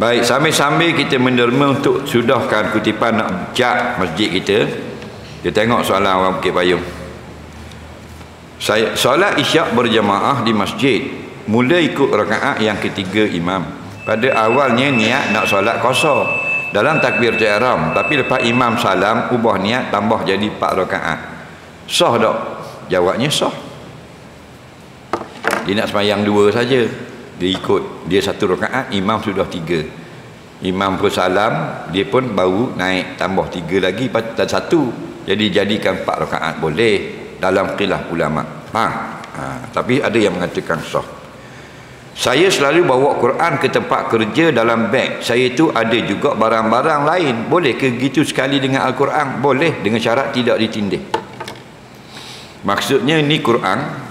Baik, sambil-sambil kita menderma untuk sudahkan kutipan nak cat masjid kita. Kita tengok soalan orang Bukit Payung. Saya solat isyak berjamaah di masjid, mula ikut rakaat yang ketiga imam. Pada awalnya niat nak solat qasar dalam takbir ihram, tapi lepas imam salam ubah niat tambah jadi 4 rakaat. Sah tak? Jawabnya sah. Dia nak sembahyang 2 saja. Dia ikut, dia 1 rakaat, imam sudah 3. Imam pun salam, dia pun baru naik tambah 3 lagi dan 1. Jadi jadikan 4 rakaat boleh dalam khilaf ulama. Tapi ada yang mengatakan sah. Saya selalu bawa Quran ke tempat kerja dalam beg. Saya itu ada juga barang-barang lain. Boleh ke gitu sekali dengan Al-Quran? Boleh, dengan syarat tidak ditindih. Maksudnya ni Quran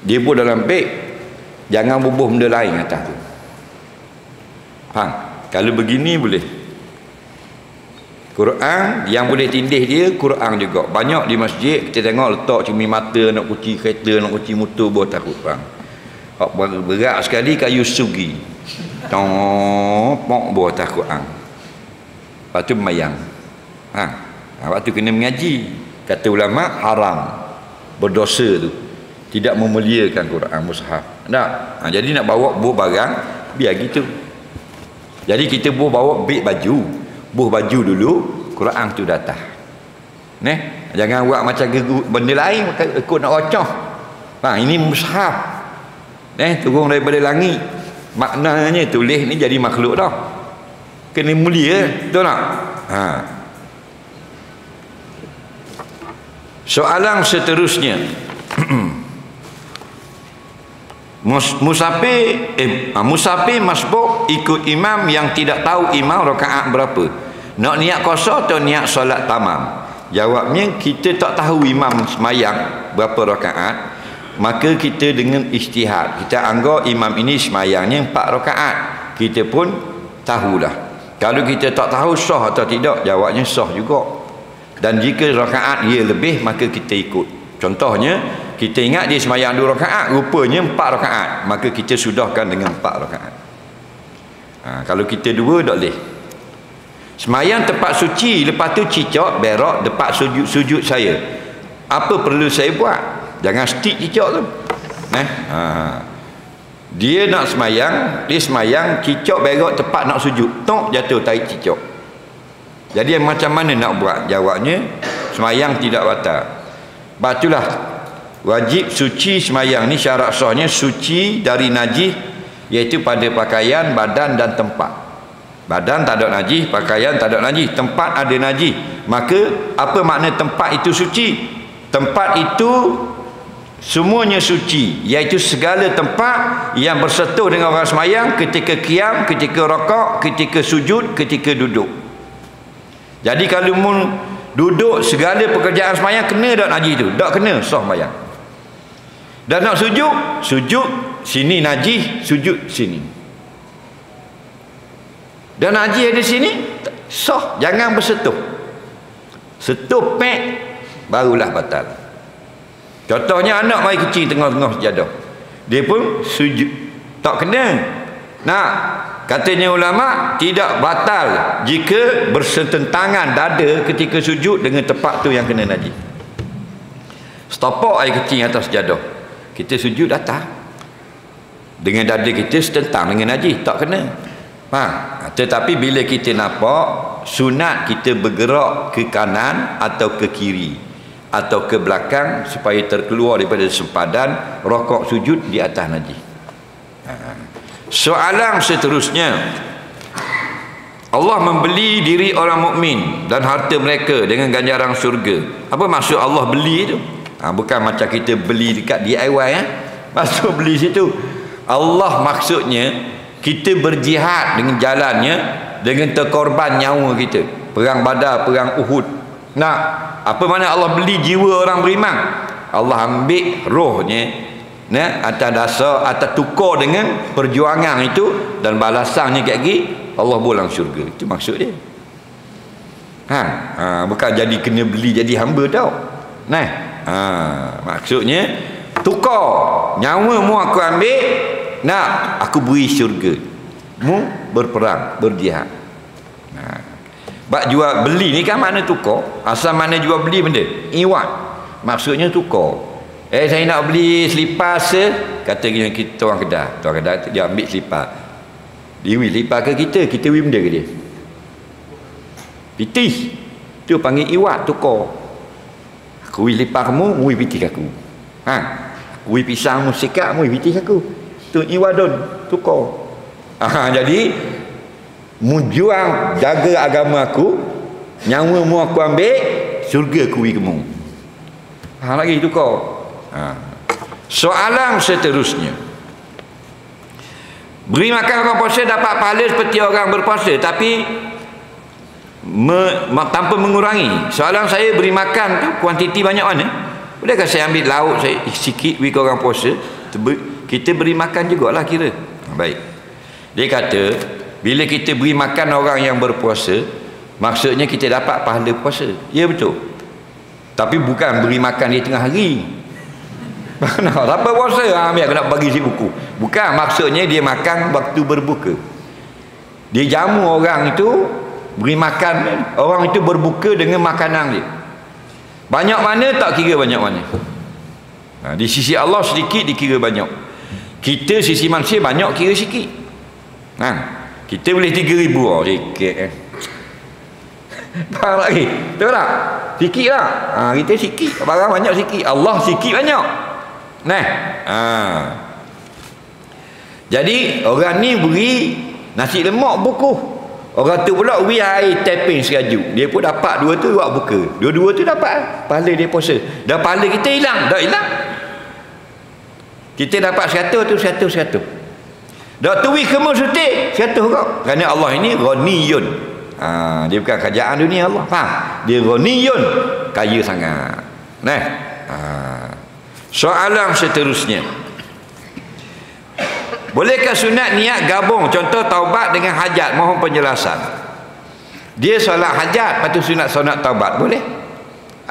dia pun dalam beg, jangan bubuh benda lain atas tu. Faham? Kalau begini boleh. Quran yang boleh tindih dia Quran juga. Banyak di masjid kita tengok letak cermin mata, nak kunci kereta, nak kunci motor, buat takut bang. Hak berat sekali kayu sugi. Topok buat takut Quran. Lepas tu memayang. Lepas tu kena mengaji. Kata ulama haram. Berdosa tu. Tidak memuliakan Quran mushaf. Tak? Jadi nak bawa buah barang biar gitu. Jadi kita bawa beg baju. Buah baju dulu, Quran tu datang. Jangan buat macam benda lain ikut nak rocoh. Ini mushaf. Turun daripada langit. Maknanya tulis ni jadi makhluk dah. Kena mulia, betul tak? Soalan seterusnya. Musafir masbuk ikut imam yang tidak tahu imam rakaat berapa. Nak niat qasar atau niat solat tamam? Jawabnya, kita tak tahu imam semayang berapa rakaat, maka kita dengan ijtihad kita anggap imam ini semayangnya 4 rakaat. Kita pun tahulah. Kalau kita tak tahu sah atau tidak, jawabnya sah juga. Dan jika rakaat dia lebih, maka kita ikut. Contohnya, kita ingat dia semayang 2 rakaat, rupanya 4 rakaat, maka kita sudahkan dengan 4 rakaat. Kalau kita 2 tak boleh. Semayang tempat suci, lepas tu cicak berak depan sujud saya, apa perlu saya buat? Jangan stick cicak tu. Dia nak semayang, dia semayang cicak berak tepat nak sujud, tok jatuh tarik cicak. Jadi macam mana nak buat? Jawabnya, semayang tidak batal. Batulah wajib suci semayang ni, syarat sahnya suci dari najis, iaitu pada pakaian, badan dan tempat. Badan tak ada najis, pakaian tak ada najis, tempat ada najis. Maka apa makna tempat itu suci? Tempat itu semuanya suci, iaitu segala tempat yang bersentuh dengan orang semayang ketika qiyam, ketika rakaat, ketika sujud, ketika duduk. Jadi kalau duduk, segala pekerjaan semayang kena tak najis tu? Tak kena, sah semayang. Dan nak sujud, sujud sini najis, sujud sini. Dan najis ada sini, sah, jangan bersentuh. Sentuh pek barulah batal. Contohnya anak mari kecil tengah-tengah sejadah, dia pun sujud, tak kena. Katanya ulama, tidak batal jika bersententangan dada ketika sujud dengan tempat tu yang kena najis. Setapak air kecil atas sejadah, kita sujud atas, dengan dada kita setentang dengan najis, tak kena. Tetapi bila kita nampak sunat kita bergerak ke kanan atau ke kiri atau ke belakang supaya terkeluar daripada sempadan rokok sujud di atas najis. Soalan seterusnya, Allah membeli diri orang mukmin dan harta mereka dengan ganjaran syurga. Apa maksud Allah beli itu? Bukan macam kita beli dekat DIY. Maksud beli situ, Allah maksudnya kita berjihad dengan jalannya, dengan terkorban nyawa kita, perang Badar, perang Uhud. Apa mana Allah beli jiwa orang beriman? Allah ambil rohnya, atas dasar, atas tukar dengan perjuangan itu, dan balasannya kat lagi Allah bolang syurga. Itu maksud dia. Bukan jadi kena beli jadi hamba tau. Maksudnya tukar nyawa mu aku ambil, aku beri syurga. mu berperang, berjihad. Bak jual beli ni kan makna tukar. Asal mana jual beli benda? Iwat. Maksudnya tukar. Saya nak beli selipar kata kita orang Kedah. Tuan Kedah dia ambil selipar. Dia beli selipar ke kita beli benda ke dia? Pitih. Tu panggil iwat, tukar. Aku beli selipar kamu, mu pitih aku. Aku beli pisang mu sikat, mu pitih aku. Tu iwadun, tukar. Jadi mujuang jaga agama aku, nyawa mu aku ambil, syurga aku bagi kamu. Lagi tukar. Soalan seterusnya, beri makan orang puasa dapat pahala seperti orang berpuasa, tapi tanpa mengurangi. Soalan saya, beri makan tu kuantiti banyak mana? Bolehkah saya ambil lauk saya sikit bagi orang puasa, kita beri makan jugalah kira. Baik. Dia kata bila kita beri makan orang yang berpuasa, maksudnya kita dapat pahala puasa. Ya betul. Tapi bukan beri makan di tengah hari. Apa puasa? Ambil aku nak bagi si buku. Bukan, maksudnya dia makan waktu berbuka. Dia jamu orang itu, beri makan orang itu berbuka dengan makanan dia. Banyak mana tak kira banyak mana. Di sisi Allah sedikit dikira banyak. Kita sisi manusia banyak kira sikit. Kita boleh 3,000 sikit faham lagi? Betul tak? Sikit lah. Kita sikit, barang banyak sikit, Allah sikit banyak. Jadi orang ni beri nasi lemak buku, orang tu pula beri air taping seraju, dia pun dapat dua tu buat buka, dua-dua tu dapat pahala dia puasa. Dah pahala kita hilang, dah hilang. Kita dapat 100 tu 100. Dak tuwi kemu sutik 100 kau. Kerana Allah ini ghaniyun. Dia bukan kerajaan dunia Allah. Faham? Dia ghaniyun, kaya sangat. Soalan seterusnya. Bolehkah sunat niat gabung, contoh taubat dengan hajat? Mohon penjelasan. Dia solat hajat, lepas tu sunat taubat, boleh?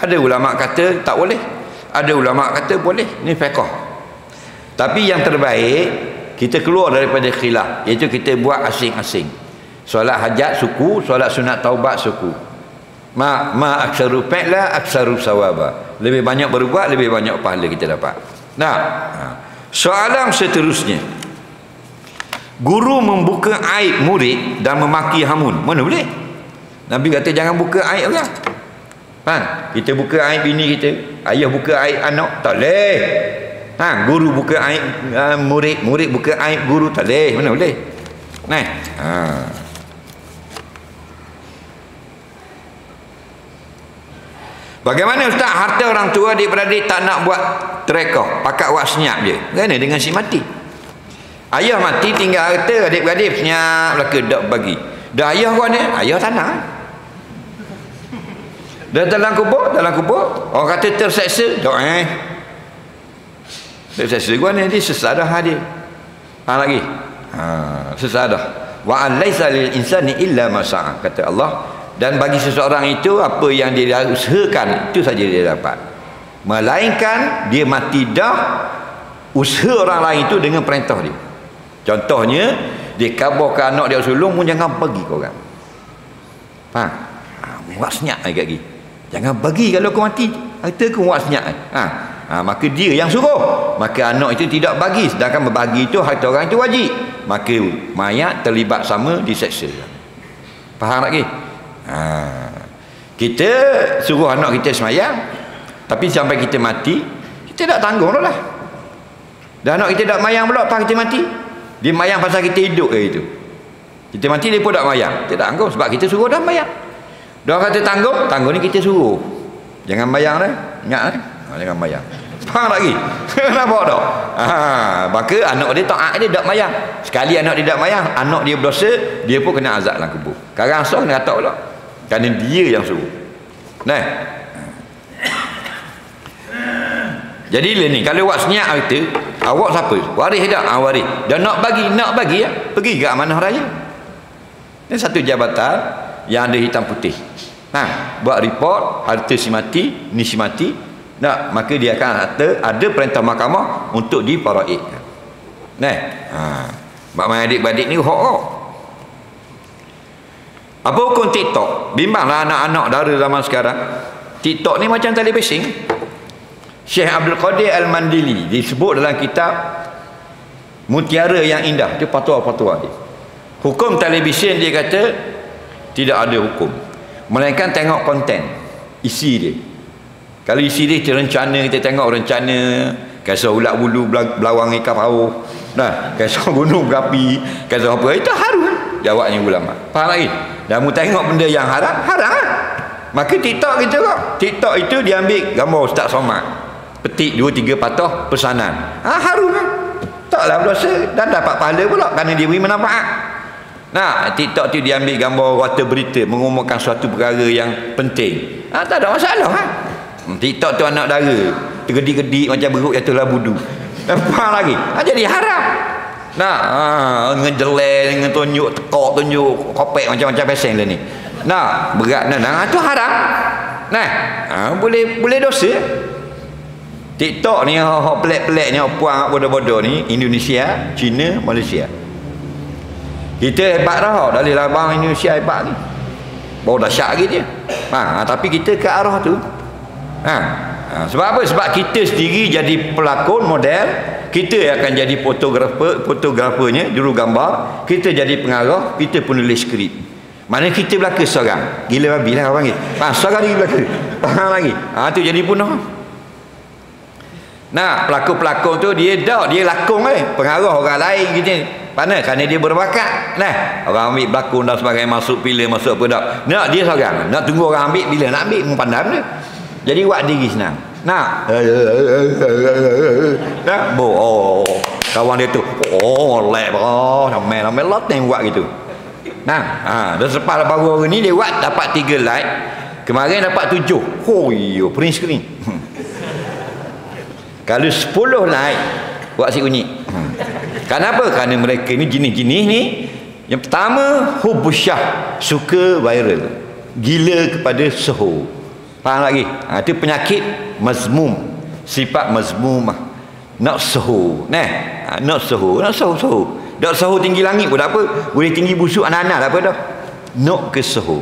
Ada ulama kata tak boleh. Ada ulama kata boleh. Ni fiqh. Tapi yang terbaik kita keluar daripada khilaf, iaitu kita buat asing-asing. Solat hajat suku, solat sunat taubat suku. Ma aksaru fa'la aksaru sawaba. Lebih banyak berbuat, lebih banyak pahala kita dapat. Soalan seterusnya, guru membuka aib murid dan memaki hamun, mana boleh? Nabi kata jangan buka aib orang. Kita buka aib bini kita, ayah buka aib anak, tak boleh. Guru buka aib murid, murid buka aib guru, tak boleh. Mana boleh? Bagaimana Ustaz, harta orang tua adik-beradik tak nak buat terekah, pakat buat senyap je. Bagaimana dengan si mati? Ayah mati tinggal harta, adik-beradik senyap belaka dak bagi. Dah ayah buat ni, ayah tanah. Dah dalam kubur, orang kata terseksa, dak terseksa gua ni, dia sesadah dia. Lagi. Sesadah. Wa an laisa lil insani illa ma sa'a, kata Allah. Dan bagi seseorang itu apa yang dia usahakan itu saja dia dapat. Melainkan dia mati dah, usaha orang lain itu dengan perintah dia. Contohnya dia kabarkan anak dia sulung, mu jangan bagi kau orang. Faham? Buat senyap lagi. Jangan bagi kalau kau mati. Harta kau buat senyap. Maka dia yang suruh, maka anak itu tidak bagi, sedangkan berbagi itu harta orang itu wajib, maka mayat terlibat sama diseksa. Faham lagi? Kita suruh anak kita semayang, tapi sampai kita mati kita tak tanggung lah. Dan anak kita tak mayang pula pas kita mati, dia mayang pasal kita hidup ke itu. Kita mati dia pun tak mayang, kita tak tanggung sebab kita suruh dah mayang. Dia kata tanggung ni kita suruh. Jangan mayang dah, ingat jangan mayang. Faham lagi? Nampak tak? Maka anak dia taat, dia tak mayang. Sekali anak dia tak mayang, anak dia berdosa, dia pun kena azab dalam kubur. Sekarang so kena kata pula, kerana dia yang suruh. Jadi ni kalau awak senyap harta, awak siapa? Waris tak? Waris. Dan nak bagi ya, pergi ke amanah raya. Ini satu jabatan yang ada hitam putih. Buat report harta si mati, ni si mati. Maka dia akan ada perintah mahkamah untuk diparaidkan. Mak adik-beradik ni hak. Apa hukum TikTok? Bimbanglah anak-anak dara zaman sekarang. TikTok ni macam tali bising. Syekh Abdul Qadir Al-Mandili disebut dalam kitab Mutiara yang Indah, itu fatwa-fatwa dia. Hukum televisyen dia kata tidak ada hukum, melainkan tengok konten, isi dia. Kalau isi dia rencana, kita tengok rencana kisah ulat bulu belawang ikan paus, nah, kisah gunung berapi, kisah apa, itu haram. Jawabnya ulama. Faham lagi? Dan mu tengok benda yang haram, haram lah. Maka TikTok kita kok, TikTok itu diambil gambar Ustaz Somad, petik 2-3 patah pesanan, haram lah. Taklah berdosa dan dapat pahala pula kerana dia beri manfaat. Nah, TikTok tu diambil gambar rata berita mengumumkan suatu perkara yang penting, tak ada masalah kan. TikTok tu anak dara tergedik-gedik macam beruk jatuhlah budu, faham lagi, jadi haram. Nah, ngejelek, ngetunjuk tekok, tunjuk kopek macam-macam peseng lah ni. Nah, berat nah, tu haram. Nah, boleh dosa. TikTok ni hak pelik-peliknya puang bodoh-bodoh ni Indonesia, China, Malaysia. Kita hebat dah dari labang Indonesia hebat ni. Baru dahsyat lagi dia. Tapi kita ke arah tu. Sebab apa? Sebab kita sendiri jadi pelakon model, kita akan jadi fotografernya, juru gambar, kita jadi pengarah, kita penulis skrip. Mana kita belaka seorang. Gila babi lah orang ni. Seorang lagi belaka. Faham lagi? Tu jadi punah. Nah, pelakon-pelakon tu dia lakon pengarah orang lain gitu. Mana? Kerana dia berbakat. Nah, orang ambil berlakon dan sebagainya, masuk pilih, masuk apa tak. Nak dia seorang. Nak tunggu orang ambil, bila nak ambil pandam dia. Jadi buat diri senang. Nah. Kawan dia tu, lep ramai lot yang buat gitu. Nah, dan selepas baru hari ni dia buat dapat 3 like. Kemarin dapat 7. Print screen. Kalau 10 like buat si bunyi. Kenapa? Kerana mereka ni jenis-jenis ni, yang pertama hubusyah, suka viral, gila kepada suhu. Faham lagi? Itu penyakit mazmum, sifat mazmumah, nak suhu. Nak suhu dak suhu tinggi langit pun tak apa, boleh tinggi busuk anak-anak tak apa dah, nak ke suhu.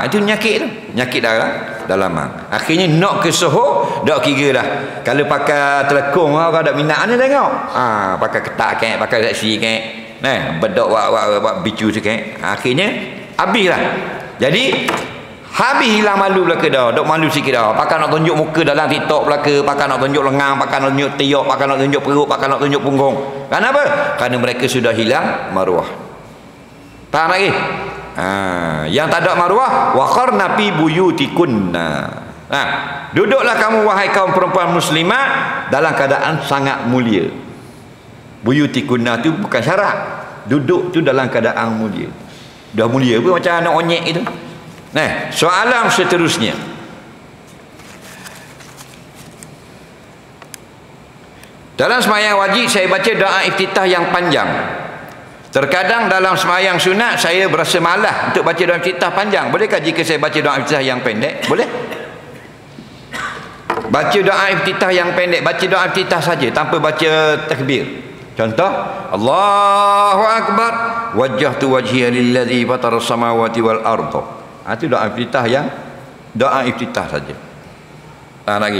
Itu penyakit tu, penyakit darah dalaman. Akhirnya nak ke suhu, dak kira dah. Kalau pakai telekong orang dak minat ni tengok. Pakai ketak kek, pakai seksi kek. Bedok buat bicu sikit. Akhirnya habislah. Jadi habis hilang malu belaka dah, dok malu sikit dah. Pakai nak tunjuk muka dalam TikTok belaka, pakai nak tunjuk lengan, pakai nak tunjuk tiok, pakai nak tunjuk perut, pakai nak tunjuk punggung. Kenapa? Kerana mereka sudah hilang maruah. Faham lagi? Yang tak ada maruah, waqarna fi buyutikunna. Duduklah kamu wahai kaum perempuan muslimat dalam keadaan sangat mulia. Buyutikunna tu bukan syarat, duduk tu dalam keadaan mulia. Dah mulia pun macam anak onyek itu. Soalan seterusnya, dalam sembahyang wajib saya baca doa iftitah yang panjang. Terkadang dalam sembahyang sunat saya berasa malas untuk baca doa iftitah panjang. Bolehkah jika saya baca doa iftitah yang pendek? Boleh. Baca doa iftitah yang pendek, baca doa iftitah saja tanpa baca takbir. Contoh, Allahu Akbar, wajjahtu wajhiya lillazi fatara samawati wal arda. Itu doa iftitah saja. Lagi.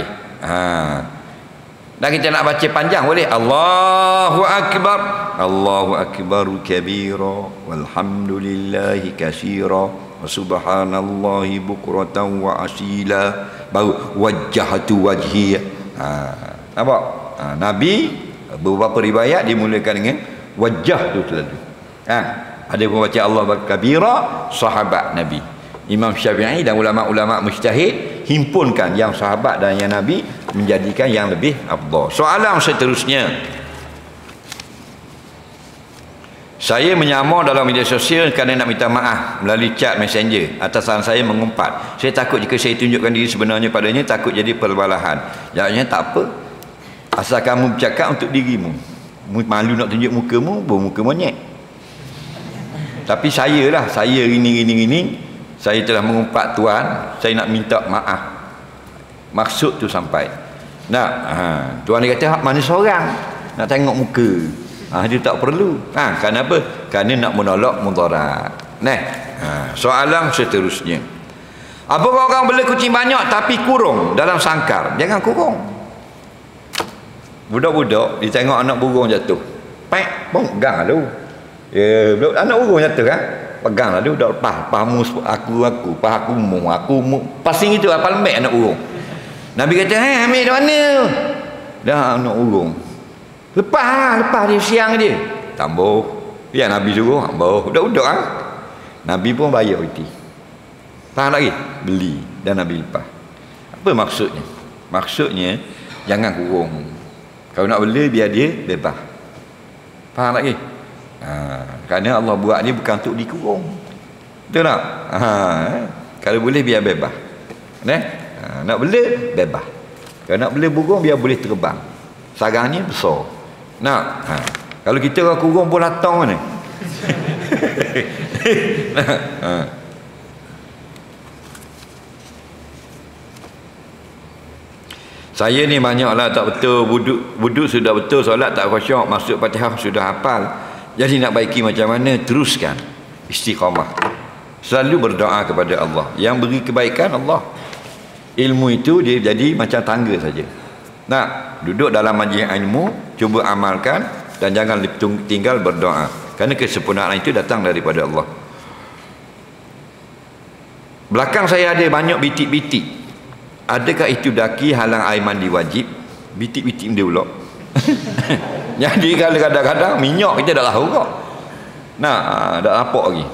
Dan kita nak baca panjang boleh. Allahu Akbar, Allahu Akbaru kabira, walhamdulillahi katsira, wa subhanallahi bukratan wa asila. Baru wajjahtu wajhiya. Nampak? Nabi beberapa riwayat dimulakan dengan wajah tu selalu. Ada pun baca Allah kabira, sahabat Nabi. Imam Syafi'i dan ulama-ulama mujtahid himpunkan yang sahabat dan yang Nabi menjadikan yang lebih afdal. Soalan seterusnya, saya menyamar dalam media sosial kerana nak minta maaf melalui chat messenger. Atasan saya mengumpat. Saya takut jika saya tunjukkan diri sebenarnya padanya, takut jadi perbalahan. Jawabnya tak apa, asal kamu bercakap untuk dirimu. Malu nak tunjuk mukamu, bermuka monyet. Tapi saya gini, saya telah mengumpat Tuhan, saya nak minta maaf. Maksud tu sampai. Tuhan dia kata mana seorang nak tengok muka. Dia tak perlu. Kenapa? Kerana nak menolak mudarat. Nah, soalan seterusnya. Apakah orang beli kucing banyak tapi kurung dalam sangkar? Jangan kurung. Budak-budak dia tengok anak burung jatuh. Pek, pegang tu. Ya, anak burung jatuh kan? Pegang tu dak lepas. Pahamu aku, pahamu aku mu. Pasing itu apa lembek anak burung. Nabi kata, ambil dari mana? Dah anak burung. Lepas dia siang dia. Tambah. Ya Nabi suruh, tambah. Budak-budak ah. Nabi pun bayar itu. Faham lagi? Beli dan Nabi lepas. Apa maksudnya? Maksudnya jangan kurung. Kalau nak beli biar dia bebas. Faham lagi? Kerana Allah buat ni bukan untuk dikurung. Betul tak? Kalau boleh biar bebas. Nak beli bebas. Kalau nak beli burung biar boleh terbang. Sarangnya besar. Nak? Kalau kita orang kurung pun latang mana? Saya ni banyaklah tak betul, wuduk sudah betul, solat tak khusyuk, masuk Fatihah sudah hafal. Jadi nak baiki macam mana? Teruskan istiqamah. Selalu berdoa kepada Allah. Yang beri kebaikan Allah. Ilmu itu dia jadi macam tangga saja. Nak duduk dalam majlis ilmu, cuba amalkan dan jangan tinggal berdoa. Kerana kesempurnaan itu datang daripada Allah. Belakang saya ada banyak bitik-bitik. Adakah itu daki halang air mandi wajib? Bitik-bitik dia pula. Jadi kalau kadang-kadang minyak kita dah tahu kok. Nah, dah nampak lagi.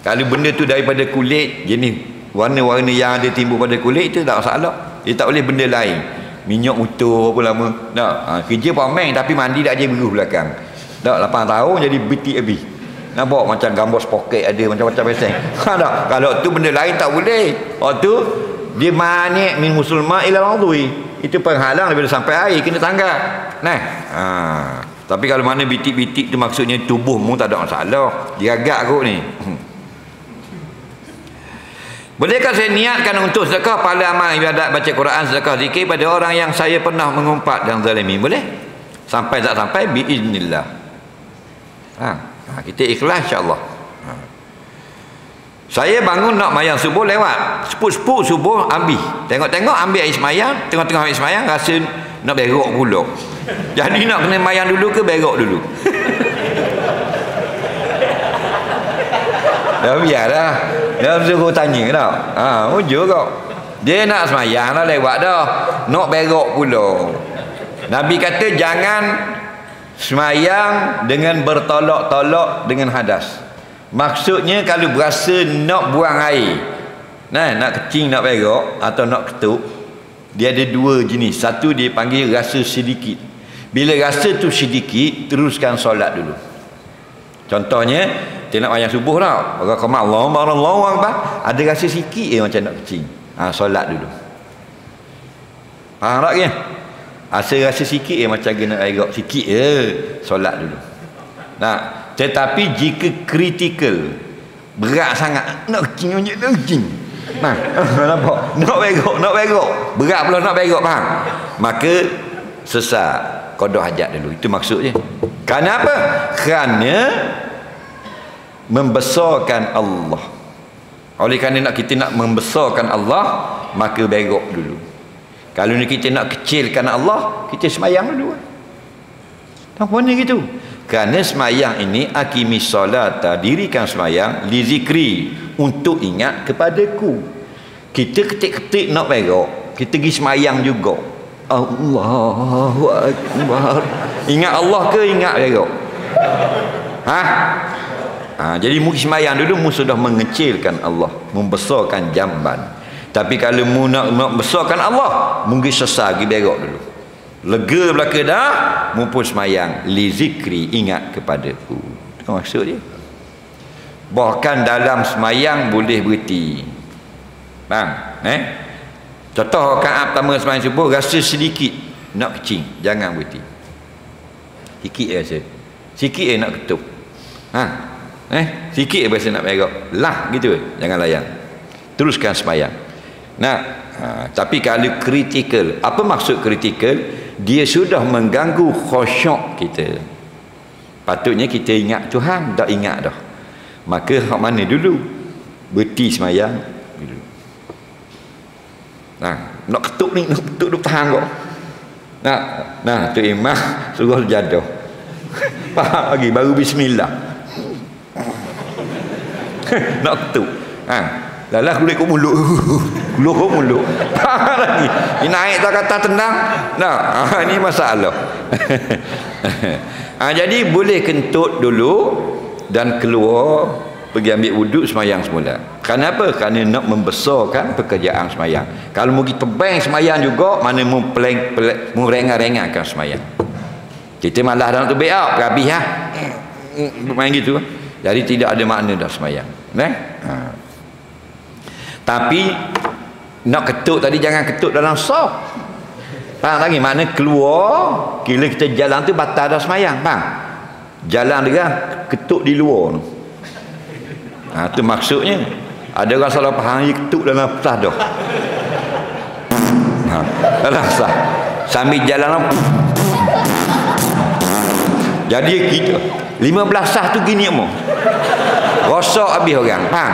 Kalau benda tu daripada kulit, jenis warna-warna yang ada timbul pada kulit itu tak masalah. Dia tak boleh benda lain. Minyak utuh apa lama. Nah, kerja pamen tapi mandi tak je biru belakang. Dah 8 tahun jadi bitik habis. Nampak macam gambar spoket ada macam-macam pesen. Tak. Kalau tu benda lain tak boleh. Waktu dia manik min musulma ila al-udwi. Itu penghalang daripada sampai air kena tangga. Nah. Tapi kalau mana bitik-bitik tu maksudnya tubuhmu tak ada masalah. Dia agak kot ni. Bolehkah saya niatkan untuk sedekah pahala amal ibadat baca Quran, sedekah zikir pada orang yang saya pernah mengumpat dan zalimi? Boleh? Sampai tak sampai biiznillah. Kita ikhlas insya-Allah. Saya bangun nak mayang subuh lewat. Sepuk-sepuk subuh ambil. Tengok-tengok ambil air semayang, tengok-tengok air semayang rasa nak berok pula. Jadi nak kena mayang dulu ke berok dulu? Dah biarlah. Dah suruh tanya tau. Ujur kau. Dia nak semayang dah lewat dah. Nak berok pula. Nabi kata jangan semayang dengan bertolak-tolak dengan hadas. Maksudnya kalau berasa nak buang air, nak kecing, nak berok atau nak ketuk, dia ada dua jenis. Satu dia panggil rasa sedikit. Bila rasa tu sedikit, teruskan solat dulu. Contohnya dia nak mayang subuh tau, orang qama Allahu akbar, ada rasa sikit macam nak kecing, solat dulu. Faham tak ke? Rasa sikit macam kena berok sikit solat dulu. Tetapi jika kritikal, berat sangat, nak kecing macam nak kecing, nampak? Nak berok, berat pula nak berok, faham? Maka sesak, qada hajat dulu. Itu maksudnya. Kenapa? Kerana membesarkan Allah. Oleh kerana kita nak membesarkan Allah, maka berok dulu. Kalau kita nak kecilkan Allah, kita semayang dulu. Tak mana gitu. Kerana semayang ini akimis solata, dirikan semayang li zikri, untuk ingat kepadaku. Kita ketik-ketik nak berok, kita pergi semayang juga. Allahu akbar. Ingat Allah ke ingat berok? Jadi mu semayang dulu, mu sudah mengecilkan Allah, membesarkan jamban. Tapi kalau mu nak besarkan Allah, mungkin sesat pergi berok dulu. Lega belaka dah, mumpun semayang li zikri, ingat kepadaku. Itu maksud dia. Bahkan dalam semayang boleh berhenti. Faham? Contoh rakaat pertama semayang subuh, rasa sedikit nak kecing, jangan berhenti. Sikit rasa. Sikit nak ketuk. Sikit rasa nak berok. Lah gitu, jangan layan. Teruskan semayang. Tapi kalau kritikal, apa maksud kritikal? Dia sudah mengganggu khusyuk kita. Patutnya kita ingat Tuhan, tak ingat dah. Maka hak mana dulu? Berhenti semayang dulu. Nak ketuk ni, nak ketuk duk tahan kok. Nah, tu imam suruh jadah. Faham lagi, baru bismillah. Nak ketuk. Lalah kulit kat mulut. Keluar kat mulut. Faham lagi. Ini naik tak kata tendang. Ini masalah. Jadi boleh kentut dulu dan keluar pergi ambil wuduk semayang semula. Kenapa? Kerana nak membesarkan pekerjaan semayang. Kalau mau kita tebang semayang juga, mana merengah-rengahkan semayang. Kita malah dah nak tu beak, habis main gitu. Jadi tidak ada makna dah semayang. Tapi nak ketuk tadi jangan ketuk dalam saf. Faham lagi? Makna keluar, kira kita jalan tu batal dah semayang. Faham? Jalan dia ketuk di luar tu. Tu maksudnya. Ada orang salah faham, dia ketuk dalam sah dah. Dalam sah. Sambil jalan jadi kita 15 sah tu gini mo. Rosak habis orang. Faham?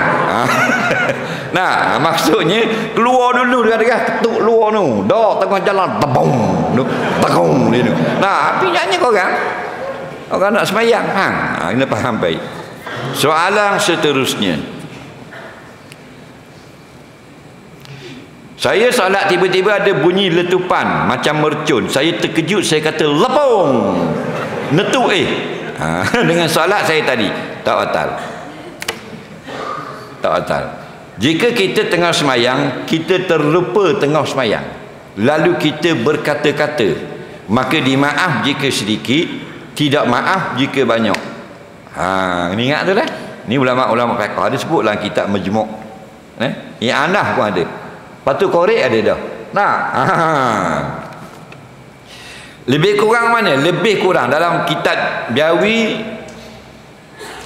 Nah, maksudnya keluar dulu dia ketuk luar tu. Dak tengah jalan tabung. Tabung dia tu. Nah, api nyanyi orang. Orang nak semayang. Kena faham baik. Soalan seterusnya. Saya solat tiba-tiba ada bunyi letupan macam mercun. Saya terkejut, saya kata lepung. Netuk dengan solat saya tadi tak batal. Tak batal. Jika kita tengah semayang, kita terlupa tengah semayang, lalu kita berkata-kata, maka dimaaf jika sedikit, tidak maaf jika banyak. Ni ingat tu lah. Ni ulama-ulama fiqh ada sebut dalam kitab Majmu'. Yang Anah pun ada. Patut korek ada dah. Lebih kurang mana? Lebih kurang dalam kitab Biawi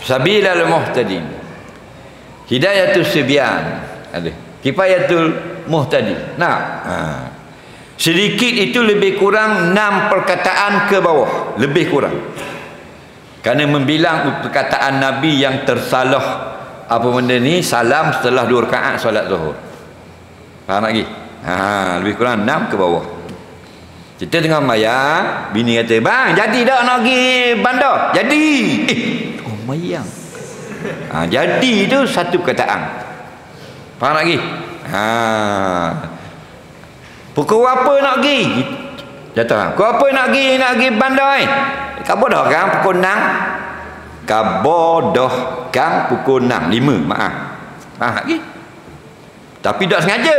Sabilal Muhtadin, Hidayatul Sibyan ada, Kifayatul Muhtadi. Sedikit itu lebih kurang 6 perkataan ke bawah, lebih kurang. Kerana membilang perkataan Nabi yang tersalah apa benda ni, salam setelah 2 rakaat solat zuhur. Faham lagi? Lebih kurang 6 ke bawah. Kita tengah mayang, bini kata, bang jadi dah nak pergi bandar? Jadi. Mayang. Jadi tu satu perkataan. Faham lagi? Pukul apa nak pergi? Jatuh. Pukul apa nak pergi bandar ni? Kabar dah kan pukul 6. Kabar dah kan pukul 6. 5, maaf. Faham lagi? Tapi tak sengaja.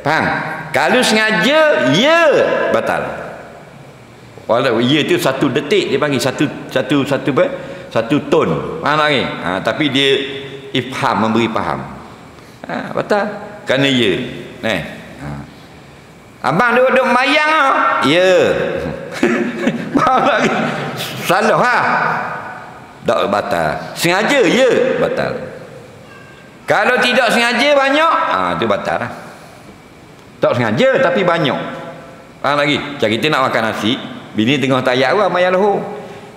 Faham? Kalau sengaja, ya batal. Walau ya tu 1 detik dia panggil satu ton. Faham lagi? Tapi dia ifham, memberi faham. Batal. Kerana ya. Abang duduk mayang ya. Faham lagi? Salah tak batal. Sengaja ya batal. Kalau tidak sengaja banyak, tu batal lah. Tak sengaja tapi banyak. Faham lagi? Macam kita nak makan nasi, bini tengah tayak apa mayang lahu.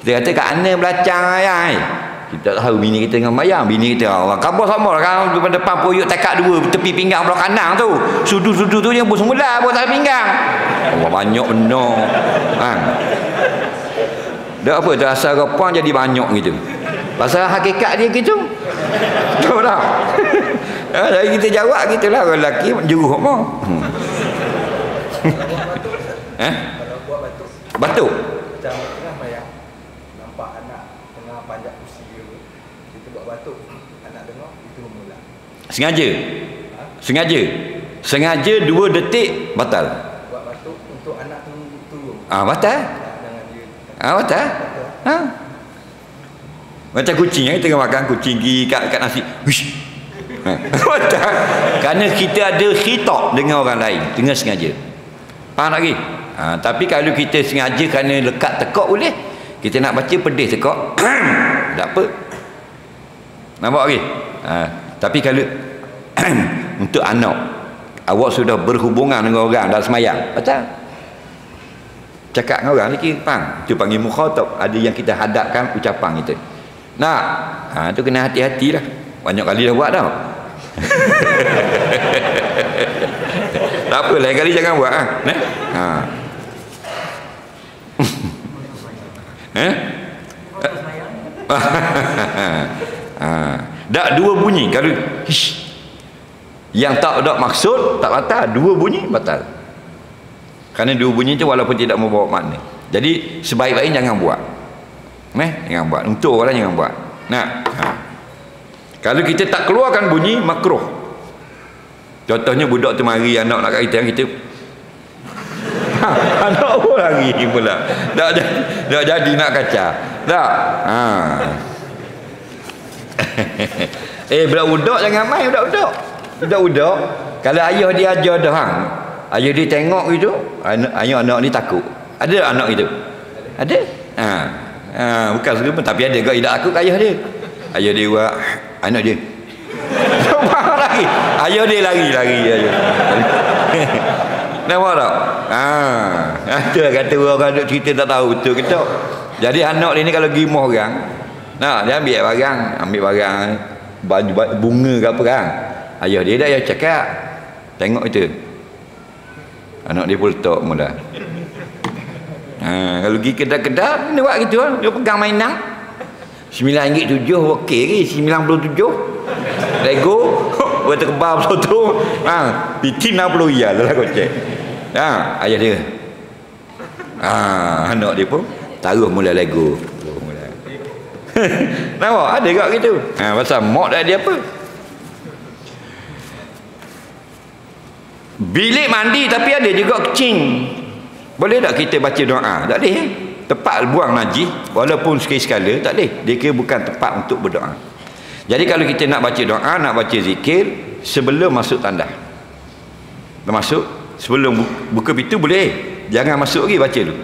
Kita kata kat ana belacang ayai. Kita tak tahu bini kita tengah mayang, bini kita orang kabar sama kan depan puyuk tekak 2 tepi pinggang belah kanan tu. Sudu-sudu tu yang pun semula buat tak pinggang. Allah banyak benar. Dak apa dah asal rapang jadi banyak gitu. Pasal hakikat dia gitu. Tahu tak? Jadi kita jawab gitulah, orang lelaki juruh apa? Kalau buat batuk. Batuk. Macam tengah mayang, nampak anak tengah panjat kursi dia, kita buat batuk, anak dengar itu mula. Sengaja. Sengaja 2 detik batal. Buat batuk untuk anak tu turun. Batal. Jangan dia. Batal. Macam kucing kita tengah makan, kucing pergi kat nasi. Wish. Batal. Kerana kita ada khitab dengan orang lain dengan sengaja. Faham lagi? Tapi kalau kita sengaja kerana lekat tekak boleh. Kita nak baca pedih tekak. Tak apa. Nampak lagi? Tapi kalau untuk anak, awak sudah berhubungan dengan orang dalam semayang, batal. Cakap dengan orang ni, faham? Itu panggil mukhatab. Ada yang kita hadapkan ucapan kita. Nak? Tu kena hati-hatilah. Banyak kali dah buat dah. Tak apa, lain kali jangan buat. Dak dua bunyi kalau yang tak ada maksud tak batal, dua bunyi batal. Kerana dua bunyi tu walaupun tidak membawa makna. Jadi sebaik-baiknya jangan buat. Jangan buat. Untuk orang jangan buat. Kalau kita tak keluarkan bunyi makruh. Contohnya budak tu mari anak nak kat kita, kita anak pun lari pula. Tak jadi nak kacau. Tak. Budak-budak jangan main budak-budak. Budak-budak kalau ayah dia ajar dah ayah dia tengok gitu, anak ni takut. Ada anak itu? Ada? Bukan semua tapi ada gak tidak takut ayah dia. Ayah dia buat anak dia. Lari. Ayah dia lari ayah. Nampak tak? Ada kata orang duk cerita tak tahu betul ke tak. Jadi anak dia ni kalau gimoh orang, dia ambil barang, baju bunga ke apa kan. Ayah dia dah cakap. Tengok itu. Anak dia pun letak mula. Kalau pergi kedai-kedai dia buat gitu, dia pegang mainan. RM9.7 okey ke? RM97. Lego buat terbang satu. PT RM60 lah kocek. Ayah dia. Anak dia pun taruh mula Lego. Nampak? Ada kat gitu. Pasal mak dah dia apa? Bilik mandi tapi ada juga kecing. Boleh tak kita baca doa? Tak boleh. Tempat buang najis walaupun sekali-sekala tak boleh. Dia kira bukan tempat untuk berdoa. Jadi kalau kita nak baca doa, nak baca zikir sebelum masuk tandas. Termasuk sebelum buka pintu boleh. Jangan masuk lagi, baca dulu.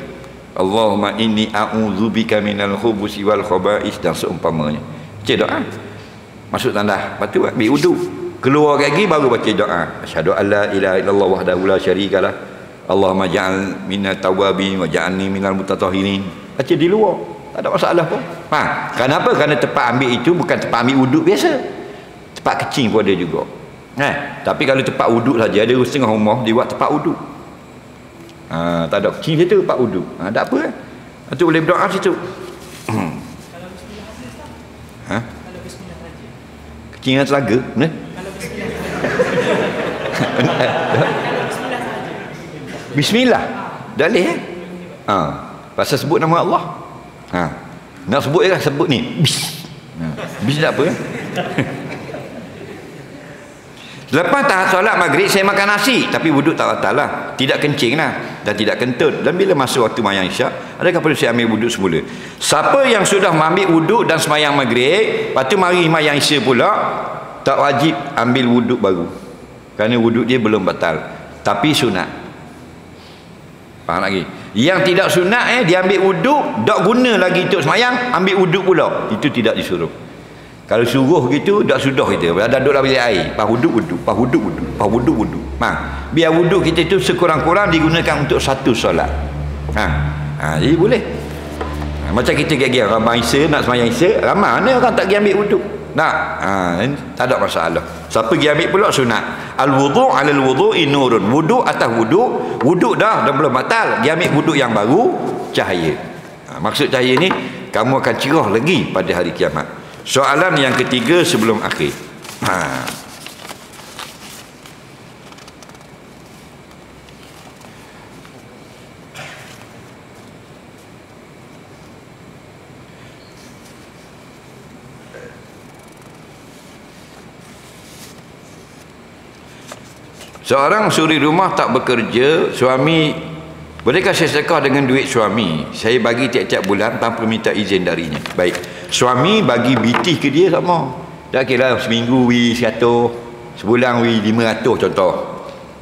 Allahumma inni a'udzubika minal khubusi wal khaba'is dan seumpamanya. Baca doa. Masuk tandas, lepas tu ambil wudu. Keluar lagi baru baca doa. Asyhadu an la ilaha illallah wahdahu la syarikalah. Allahumma ja'al minat tawabin wa ja'alni minal mutatahhirin. Baca di luar, tak ada masalah pun. Kenapa? Kerana tempat ambil itu bukan tempat ambil wuduk biasa. Tempat kecing pun ada juga. Tapi kalau tempat wuduk saja, ada setengah rumah dia buat tempat wuduk. Tak ada kecing situ, tempat wuduk. Tak apa. Itu boleh berdoa situ. Kalau bismillah saja. Kalau bismillah saja. Kecing atas telaga, benar? Kalau bismillah. Bismillah. Dah boleh pasal sebut nama Allah. Nak sebut je kan, sebut ni bis. Bis tak apa. Lepas tahap solat maghrib saya makan nasi tapi wuduk tak batal lah. Tidak kencing lah dan tidak kentut. Dan bila masuk waktu mayang isyak, adakah perlu saya ambil wuduk semula? Siapa yang sudah ambil wuduk dan semayang maghrib, lepas tu mari mayang isyak pula, tak wajib ambil wuduk baru. Kerana wuduk dia belum batal. Tapi sunat. Faham lagi? Yang tidak sunat dia ambil wuduk, tak guna lagi untuk semayang, ambil wuduk pula. Itu tidak disuruh. Kalau suruh gitu, tak sudah kita. Ada duduk dalam bilik air, pas wuduk, wuduk. Biar wuduk kita itu sekurang-kurang digunakan untuk satu solat. Jadi boleh. Macam kita gaya-gaya ramai Isya, nak semayang Isya, ramai mana orang tak pergi ambil wuduk. Tak ada masalah. Siapa pergi ambil pula sunat. Al-wudu' alal wudu'i nurun. Wuduk atas wuduk. Wuduk dah dan belum batal. Dia ambil wuduk yang baru, cahaya. Maksud cahaya ni, kamu akan cerah lagi pada hari kiamat. Soalan yang ketiga sebelum akhir. Seorang suri rumah tak bekerja, suami, bolehkah saya sedekah dengan duit suami? Saya bagi tiap-tiap bulan tanpa minta izin darinya. Baik, suami bagi bitih ke dia sama. Tak kira seminggu wi 100, sebulan wi 500 contoh.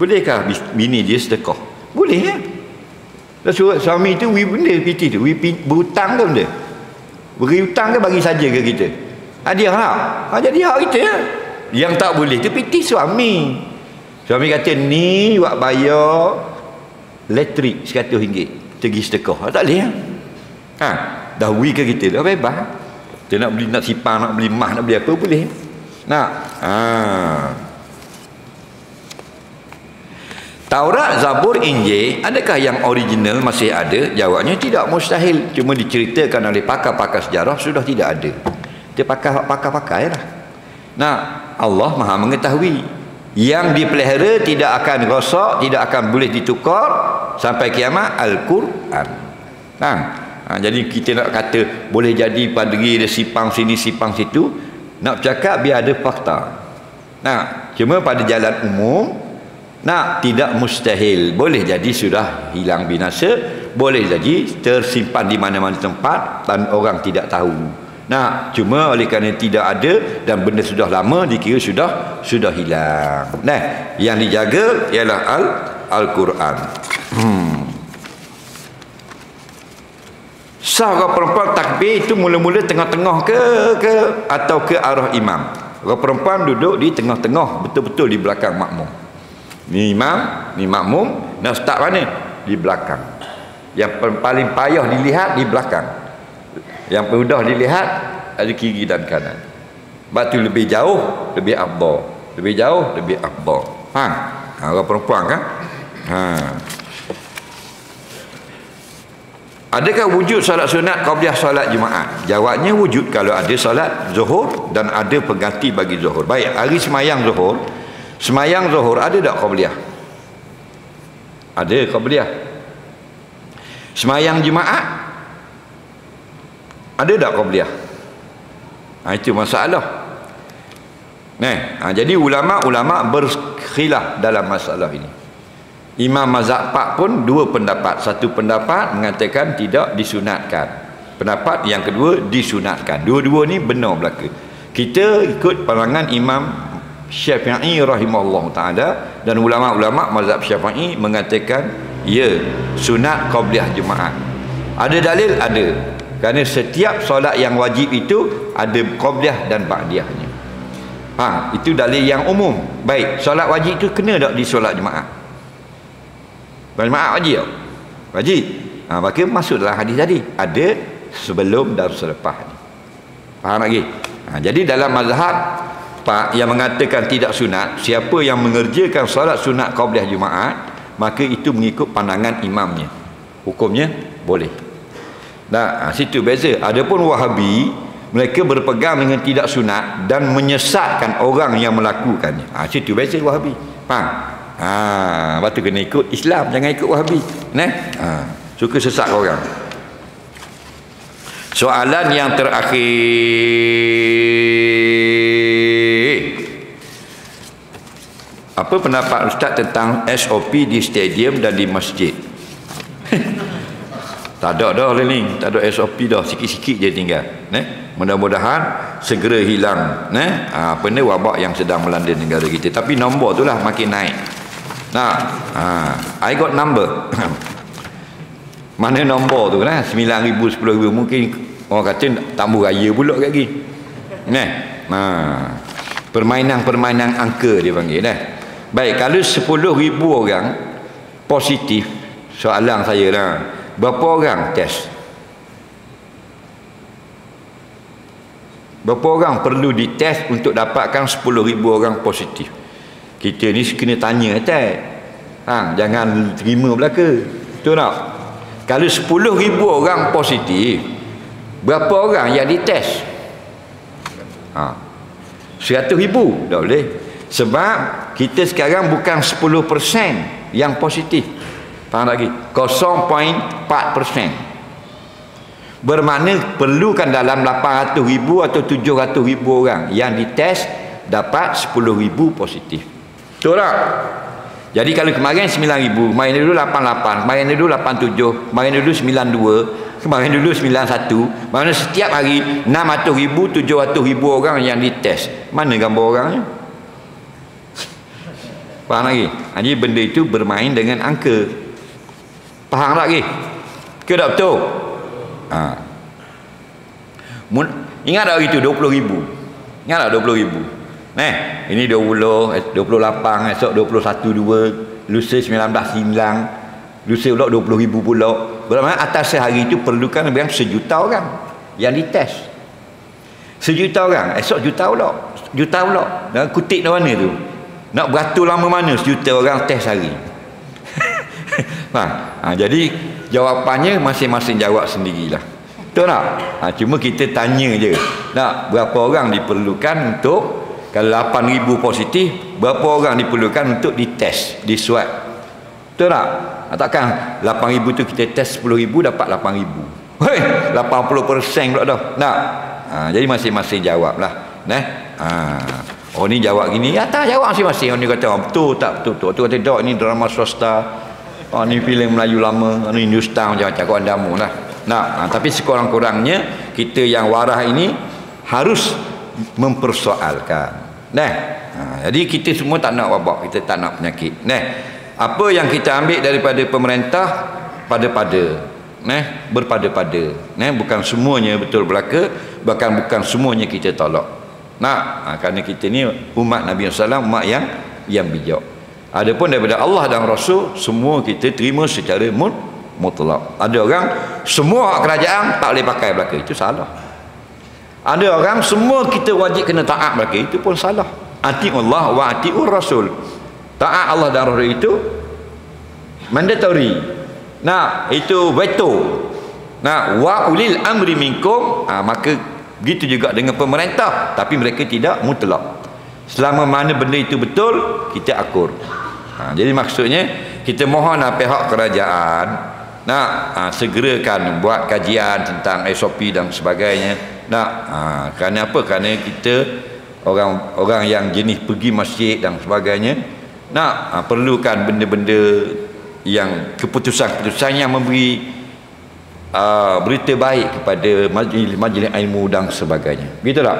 Bolehkah bini dia sedekah? Boleh ya. Suami itu wi benda bitih tu, wi berhutang ke benda? Beri hutang ke bagi saja ke kita? Dia hak. Jadi hak kita ya. Yang tak boleh tu pitih suami. Suami kata ni buat bayar elektrik RM100 pergi sedekah. Tak boleh ya? Dah we ke kita dah bebas. Kita nak beli, nak sipang, nak beli emas, nak beli apa boleh. Nak. Taurat, Zabur, Injil, adakah yang original masih ada? Jawabnya tidak, mustahil. Cuma diceritakan oleh pakar-pakar sejarah sudah tidak ada. Dia pakar-pakar lah. Nah, Allah Maha mengetahui. Yang dipelihara tidak akan rosak, tidak akan boleh ditukar sampai kiamat, Al-Quran. Jadi kita nak kata boleh jadi padri dia sipang sini, sipang situ, nak bercakap biar ada fakta. Cuma pada jalan umum, tidak mustahil. Boleh jadi sudah hilang binasa, boleh jadi tersimpan di mana-mana tempat dan orang tidak tahu. Cuma oleh kerana tidak ada dan benda sudah lama, dikira sudah hilang. Yang dijaga ialah Al-Quran. Sah orang perempuan takbir itu mula-mula tengah-tengah ke atau ke arah imam. Orang perempuan duduk di tengah-tengah, betul-betul di belakang makmum. Ni imam, ni makmum, nak start mana? Di belakang. Yang paling payah dilihat di belakang. Yang mudah dilihat ada kiri dan kanan. Sebab tu lebih jauh lebih afdal. Lebih jauh lebih afdal. Orang perempuan kan? Adakah wujud solat sunat qabliyah solat Jumaat? Jawabnya wujud kalau ada solat Zuhur dan ada pengganti bagi Zuhur. Baik, hari semayang Zuhur. Semayang Zuhur ada tak qabliyah? Ada qabliyah. Semayang Jumaat ada tak qabliyah? Itu masalah. Jadi ulama-ulama berkhilaf dalam masalah ini. Imam mazhab 4 pun dua pendapat. Satu pendapat mengatakan tidak disunatkan. Pendapat yang kedua disunatkan. Dua-dua ni benar belaka. Kita ikut pandangan Imam Syafi'i rahimahullah ta'ala, dan ulama-ulama mazhab Syafi'i mengatakan ya, sunat qabliyah Jumaat. Ada dalil? Ada. Kerana setiap solat yang wajib itu ada qabliyah dan ba'diyahnya. Itu dalil yang umum. Baik, solat wajib itu kena tak di solat Jumaat? Berjemaah wajib tak? Wajib. Maka masuk dalam hadis tadi, ada sebelum dan selepas. Faham lagi? Jadi dalam mazhab Pak yang mengatakan tidak sunat, siapa yang mengerjakan solat sunat qabliyah Jumaat, maka itu mengikut pandangan imamnya, hukumnya boleh. Situ beza. Adapun Wahabi, mereka berpegang dengan tidak sunat dan menyesatkan orang yang melakukannya. Situ beza Wahabi. Faham? Lepas tu kena ikut Islam, jangan ikut Wahabi. Suka sesak orang. Soalan yang terakhir, apa pendapat Ustaz tentang SOP di stadium dan di masjid? Tak ada dah ni, tak ada SOP dah, sikit-sikit je tinggal. Mudah-mudahan segera hilang apa ni wabak yang sedang melanda negara kita. Tapi nombor tu lah makin naik. I got number. Mana nombor tu kan? 9,000, 10,000, mungkin orang kata tambah raya pula kat lagi. Permainan angka dia panggil. Baik, kalau 10,000 orang positif, soalan saya lah, berapa orang test? Berapa orang perlu dites untuk dapatkan 10,000 orang positif? Kita ni kena tanya jangan terima belaka. Betul tak? Kalau 10,000 orang positif, berapa orang yang dites? 100,000 tak boleh. Sebab kita sekarang bukan 10% yang positif. Faham lagi? 0.4%. Bermakna perlukan dalam 800,000 atau 700,000 orang yang dites dapat 10,000 positif. Betul tak? Jadi kalau kemarin 9,000, kemarin dulu 88, kemarin dulu 87, kemarin dulu 92, kemarin dulu 91, maknanya setiap hari 600,000, 700,000 orang yang dites. Mana gambar orangnya? Faham lagi? Jadi benda itu bermain dengan angka. Faham lagi? Ke tak betul? Ingat tak hari itu 20,000? Ingat tak 20,000? Ini 20, 28, esok 21, 2, lusa 19, 9, lusa pula 20,000 pula. Bermakna atas sehari itu perlukan lebih kurang 1 juta orang yang dites. 1,000,000 orang, esok juta pula. Dan kutip dari mana tu? Nak beratur lama mana 1,000,000 orang test hari. Jadi jawapannya masing-masing jawab sendirilah. Betul tak? Cuma kita tanya je. Nak berapa orang diperlukan untuk, kalau 8,000 positif, berapa orang diperlukan untuk dites, diswab? Betul tak? Takkan 8,000 tu kita test 10,000 dapat 8,000. 80% pula dah. Nak? Jadi masing-masing jawablah. Oh ni jawab gini, tak jawab masing-masing. Orang ni kata betul tak betul. Tu kata tak, ni drama swasta. Ni filem Melayu lama, ni Hindustan, macam-macam kau andamu lah. Tapi sekurang-kurangnya kita yang waras ini harus mempersoalkan. Jadi kita semua tak nak wabak, kita tak nak penyakit. Apa yang kita ambil daripada pemerintah pada-pada. Berpada-pada. Bukan semuanya betul belaka, bahkan bukan semuanya kita tolak. Kerana kita ni umat Nabi SAW, umat yang bijak. Adapun daripada Allah dan Rasul, semua kita terima secara mutlak. Ada orang semua hak kerajaan tak boleh pakai belaka, itu salah. Ada orang semua kita wajib kena taat belaka, itu pun salah. Atiullah wa atiur Rasul. Taat Allah dan Rasul itu mandatory. Itu veto. Wa ulil amri minkum, maka begitu juga dengan pemerintah, tapi mereka tidak mutlak. Selama mana benda itu betul, kita akur. Jadi maksudnya kita mohon pihak kerajaan segerakan buat kajian tentang SOP dan sebagainya. Kerana apa? Kerana kita orang yang jenis pergi masjid dan sebagainya, perlukan benda-benda yang keputusan-keputusan yang memberi berita baik kepada majlis ilmu dan sebagainya. Begitu tak?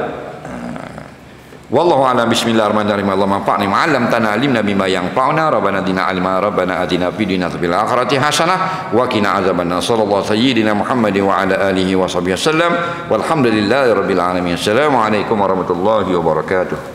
Wallahu a'lam. Bismillahirrahmanirrahim. Allahumma anfa'na ma 'allamtana, 'allimna bima yanfa'una, rabbana atina 'ilma, rabbana atina fid dunya fil akhirati hasanah wa qina azabannar. Sallallahu sayyidina Muhammadin wa ala alihi wa sahbihi wasallam. Walhamdulillahirabbil alamin. Assalamualaikum warahmatullahi wabarakatuh.